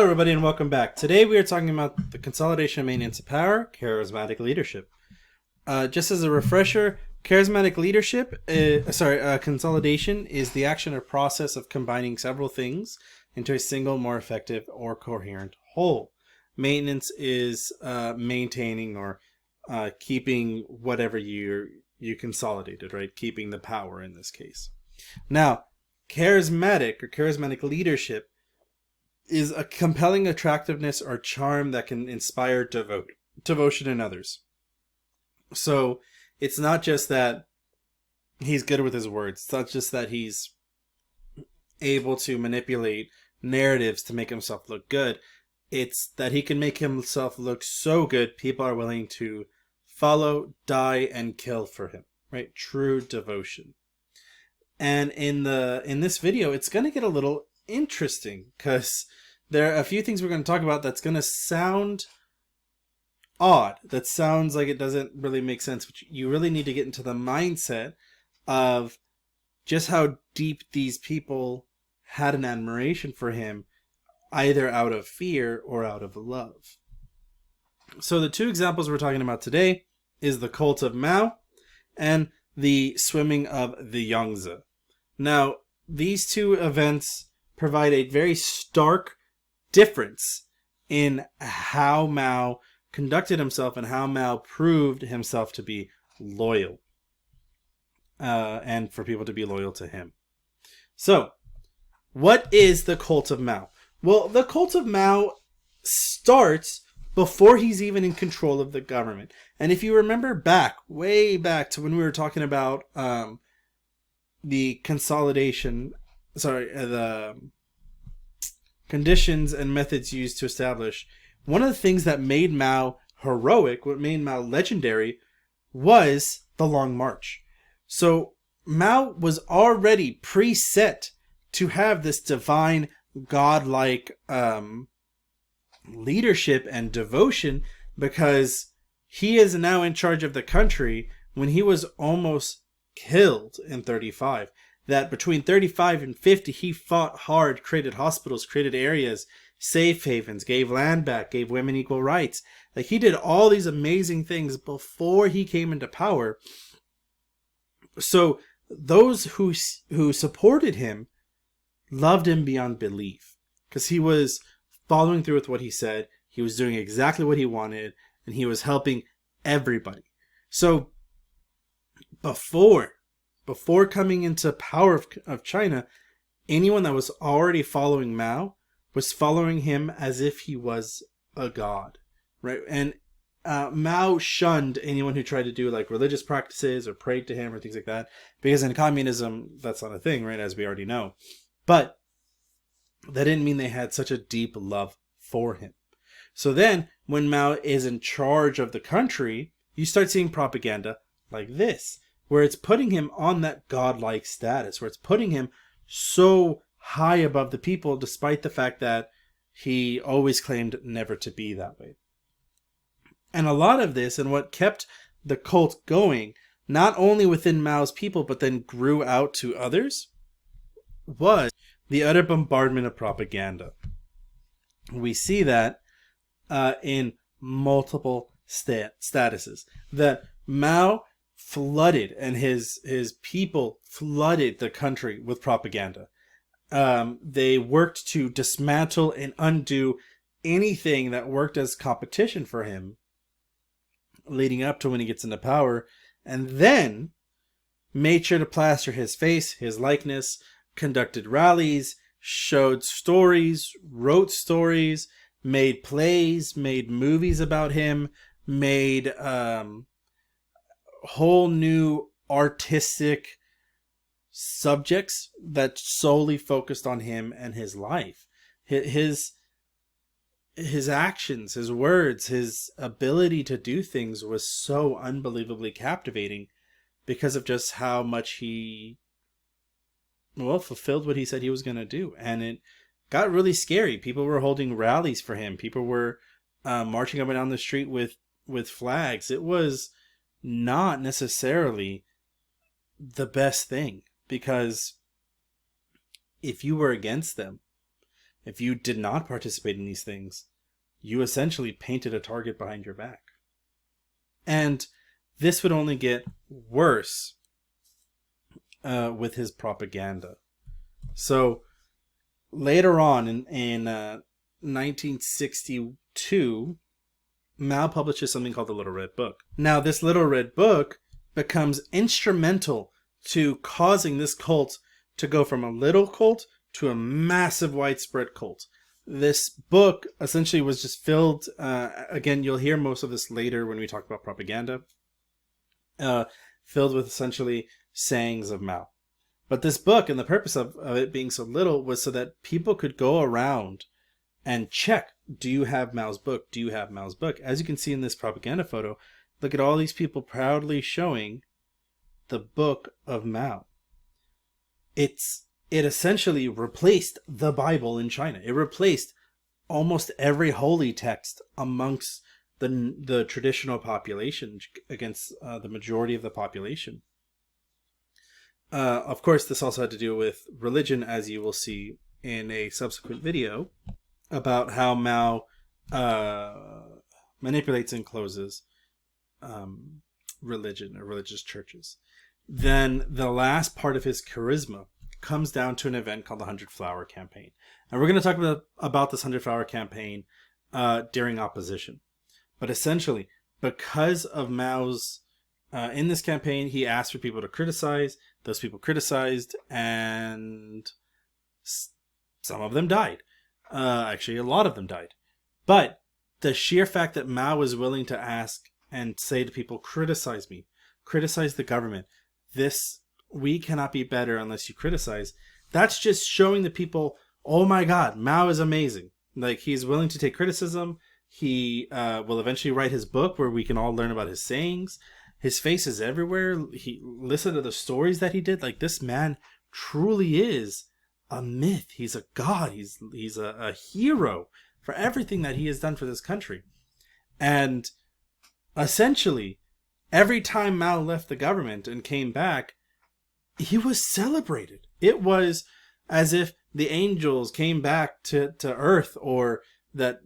Hello everybody and welcome back. Today we are talking about the consolidation and maintenance of power, charismatic leadership. Just as a refresher, charismatic leadership, consolidation is the action or process of combining several things into a single, more effective or coherent whole. Maintenance is maintaining or keeping whatever you consolidated, right? Keeping the power in this case. Now, charismatic leadership is a compelling attractiveness or charm that can inspire devotion in others. So it's not just that he's good with his words. It's not just that he's able to manipulate narratives to make himself look good. It's that he can make himself look so good, people are willing to follow, die, and kill for him. Right? True devotion. And in this video, it's going to get a little interesting because there are a few things we're going to talk about that's going to sound odd. That sounds like it doesn't really make sense. But you really need to get into the mindset of just how deep these people had an admiration for him, either out of fear or out of love. So the two examples we're talking about today is the cult of Mao and the swimming of the Yangtze. Now, these two events provide a very stark difference in how Mao conducted himself and how Mao proved himself to be loyal, and for people to be loyal to him. So, what is the cult of Mao? Well, the cult of Mao starts before he's even in control of the government. And if you remember way back to when we were talking about the consolidation, the conditions and methods used to establish, one of the things that made Mao heroic, what made Mao legendary, was the Long March. So Mao was already preset to have this divine, godlike leadership and devotion because he is now in charge of the country when he was almost killed in 35. That between 35 and 50, he fought hard, created hospitals, created areas, safe havens, gave land back, gave women equal rights. Like, he did all these amazing things before he came into power. So those who supported him loved him beyond belief because he was following through with what he said. He was doing exactly what he wanted, and he was helping everybody. So before coming into power of China, anyone that was already following Mao was following him as if he was a god, right? And Mao shunned anyone who tried to do like religious practices or prayed to him or things like that, because in communism, that's not a thing, right? As we already know. But that didn't mean they had such a deep love for him. So then, when Mao is in charge of the country, you start seeing propaganda like this, where it's putting him on that godlike status, where it's putting him so high above the people, despite the fact that he always claimed never to be that way. And a lot of this, and what kept the cult going, not only within Mao's people, but then grew out to others, was the utter bombardment of propaganda. We see that in multiple statuses. That Mao flooded, and his people flooded the country with propaganda. They worked to dismantle and undo anything that worked as competition for him leading up to when he gets into power, and then made sure to plaster his face, his likeness, conducted rallies, showed stories, wrote stories, made plays, made movies about him, made whole new artistic subjects that solely focused on him and his life. His actions, his words, his ability to do things was so unbelievably captivating because of just how much he fulfilled what he said he was going to do. And it got really scary. People were holding rallies for him. People were marching up and down the street with flags. It was not necessarily the best thing, because if you were against them, if you did not participate in these things, you essentially painted a target behind your back. And this would only get worse with his propaganda. So later on in 1962, Mao publishes something called the Little Red Book. Now, this Little Red Book becomes instrumental to causing this cult to go from a little cult to a massive widespread cult. This book essentially was just filled, again, you'll hear most of this later when we talk about propaganda, filled with essentially sayings of Mao. But this book, and the purpose of it being so little, was so that people could go around and check, do you have Mao's book? Do you have Mao's book? As you can see in this propaganda photo, look at all these people proudly showing the book of Mao. It essentially replaced the Bible in China. It replaced almost every holy text amongst the traditional population against the majority of the population. Of course, this also had to do with religion, as you will see in a subsequent video about how Mao manipulates and closes religion or religious churches. Then the last part of his charisma comes down to an event called the 100 Flower Campaign. And we're going to talk about this 100 Flower Campaign during opposition. But essentially, because of Mao's, in this campaign, he asked for people to criticize. Those people criticized, and some of them died. Actually, a lot of them died. But the sheer fact that Mao was willing to ask and say to people, criticize me, criticize the government, we cannot be better unless you criticize. That's just showing the people, oh my God, Mao is amazing. Like, he's willing to take criticism. He will eventually write his book where we can all learn about his sayings. His face is everywhere. Listen to the stories that he did. Like, this man truly is a myth. He's a god. He's a hero for everything that he has done for this country. And essentially, every time Mao left the government and came back, he was celebrated. It was as if the angels came back to earth, or that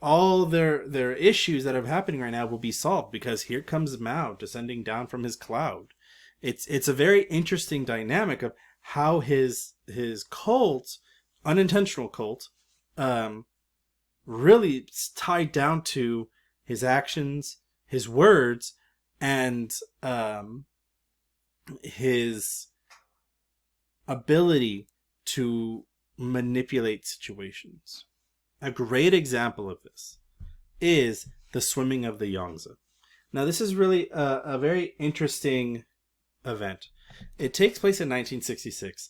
all their issues that are happening right now will be solved because here comes Mao descending down from his cloud. It's a very interesting dynamic of how his cult, unintentional cult, really tied down to his actions, his words, and his ability to manipulate situations. A great example of this is the swimming of the Yangtze. Now, this is really a very interesting event. It takes place in 1966,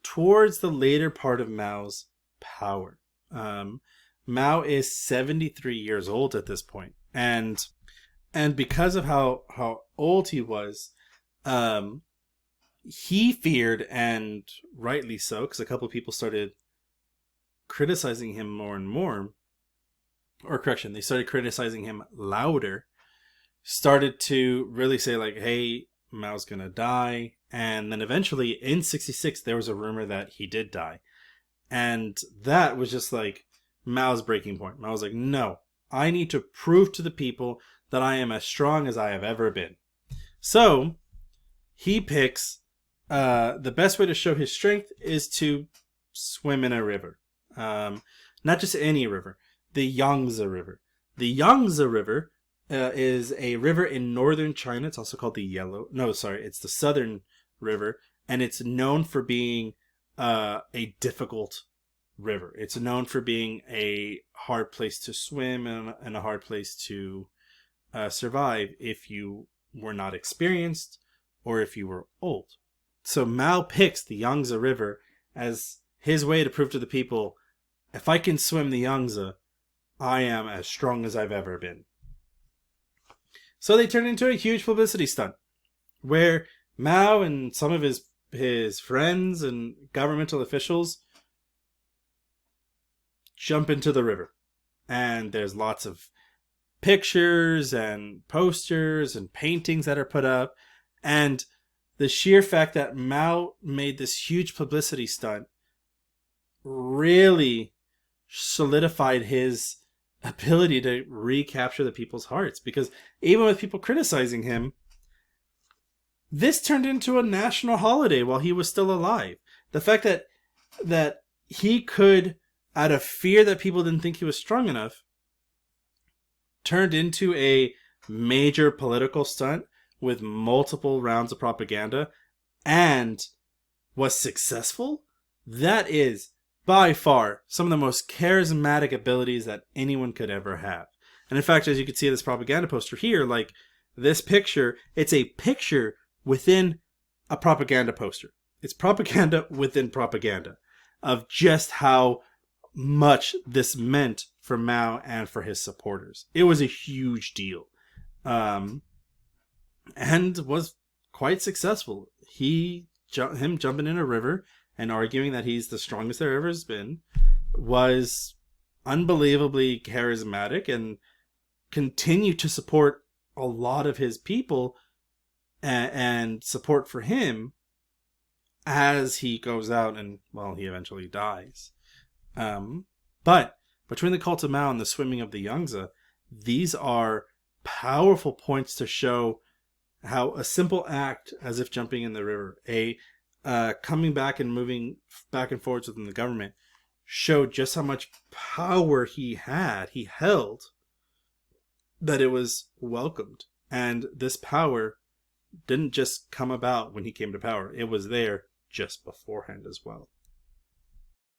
towards the later part of Mao's power. Mao is 73 years old at this point, and because of how old he was, he feared, and rightly so, because a couple of people started criticizing him more and more, or correction, they started criticizing him louder, started to really say like, hey, Mao's gonna die. And then eventually in 66 there was a rumor that he did die, and that was just like Mao's breaking point. Mao was like, no, I need to prove to the people that I am as strong as I have ever been. So he picks the best way to show his strength is to swim in a river. Not just any river, the Yangtze River. The Yangtze River is a river in northern China. It's also called it's the Southern River, and it's known for being a difficult river. It's known for being a hard place to swim and a hard place to survive if you were not experienced or if you were old. So Mao picks the Yangtze River as his way to prove to the people, if I can swim the Yangtze, I am as strong as I've ever been. So they turned into a huge publicity stunt where Mao and some of his friends and governmental officials jump into the river. And there's lots of pictures and posters and paintings that are put up. And the sheer fact that Mao made this huge publicity stunt really solidified his ability to recapture the people's hearts. Because even with people criticizing him, this turned into a national holiday while he was still alive. The fact that he could, out of fear that people didn't think he was strong enough, turned into a major political stunt with multiple rounds of propaganda and was successful, that is by far some of the most charismatic abilities that anyone could ever have. And in fact, as you can see in this propaganda poster here, like this picture, it's a picture within a propaganda poster. It's propaganda within propaganda of just how much this meant for Mao and for his supporters. It was a huge deal. And was quite successful. Him jumping in a river and arguing that he's the strongest there ever has been was unbelievably charismatic and continued to support a lot of his people and support for him as he goes out and, well, he eventually dies. But between the cult of Mao and the swimming of the Yangtze, these are powerful points to show how a simple act, as if jumping in the river, coming back and moving back and forwards within the government, showed just how much power he held, that it was welcomed. And this power didn't just come about when he came to power. It was there just beforehand as well.